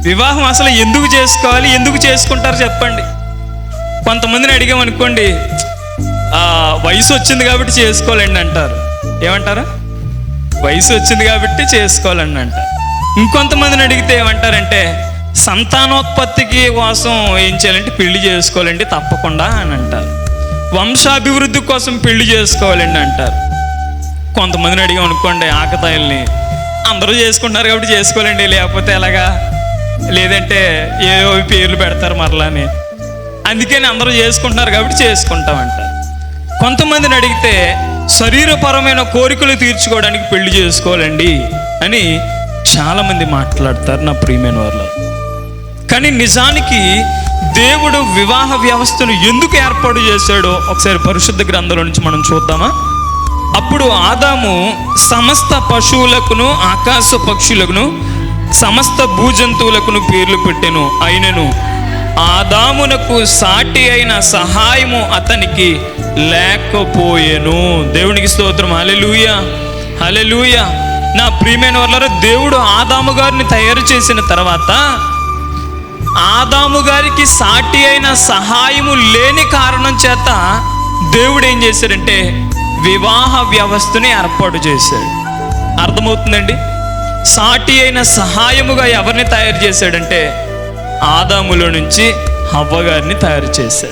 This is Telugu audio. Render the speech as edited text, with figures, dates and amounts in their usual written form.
వివాహం అసలు ఎందుకు చేసుకోవాలి, ఎందుకు చేసుకుంటారు చెప్పండి. కొంతమందిని అడిగామనుకోండి, వయసు వచ్చింది కాబట్టి చేసుకోవాలండి అంటారు. ఏమంటారా? వయసు వచ్చింది కాబట్టి చేసుకోవాలండి అంటారు. ఇంకొంతమందిని అడిగితే ఏమంటారంటే, సంతానోత్పత్తికి కోసం ఏం చేయాలంటే పెళ్లి చేసుకోవాలండి తప్పకుండా అని అంటారు. వంశాభివృద్ధి కోసం పెళ్లి చేసుకోవాలండి అంటారు. కొంతమందిని అడిగాం అనుకోండి, ఆకతాయిల్ని, అందరూ చేసుకుంటున్నారు కాబట్టి చేసుకోవాలండి, లేకపోతే ఎలాగా, లేదంటే ఏవో పేర్లు పెడతారు మరలాని, అందుకని అందరూ చేసుకుంటున్నారు కాబట్టి చేసుకుంటామంటారు. కొంతమందిని అడిగితే శరీరపరమైన కోరికలు తీర్చుకోవడానికి పెళ్లి చేసుకోవాలండి అని చాలామంది మాట్లాడతారు నా ప్రియమైన వాళ్ళు. కానీ నిజానికి దేవుడు వివాహ వ్యవస్థను ఎందుకు ఏర్పాటు చేశాడో ఒకసారి పరిశుద్ధ గ్రంథంలో నుంచి మనం చూద్దామా? అప్పుడు ఆదాము సమస్త పశువులకును ఆకాశ పక్షులకును సమస్త భూజంతువులకును పేర్లు పెట్టెను. అయినను ఆదామునకు సాటి అయిన సహాయము అతనికి లేకపోయెను. దేవునికి స్తోత్రం. హల్లెలూయా, హల్లెలూయా. నా ప్రియమైన వాళ్ళారా, దేవుడు ఆదాము గారిని తయారు చేసిన తర్వాత ఆదాము గారికి సాటి అయిన సహాయము లేని కారణం చేత దేవుడు ఏం చేశాడంటే వివాహ వ్యవస్థని ఏర్పాటు చేశాడు. అర్థమవుతుందండి? సాటి అయిన సహాయముగా ఎవరిని తయారు చేశాడంటే ఆదాములో నుంచి హవ్వ గారిని తయారు చేశాడు.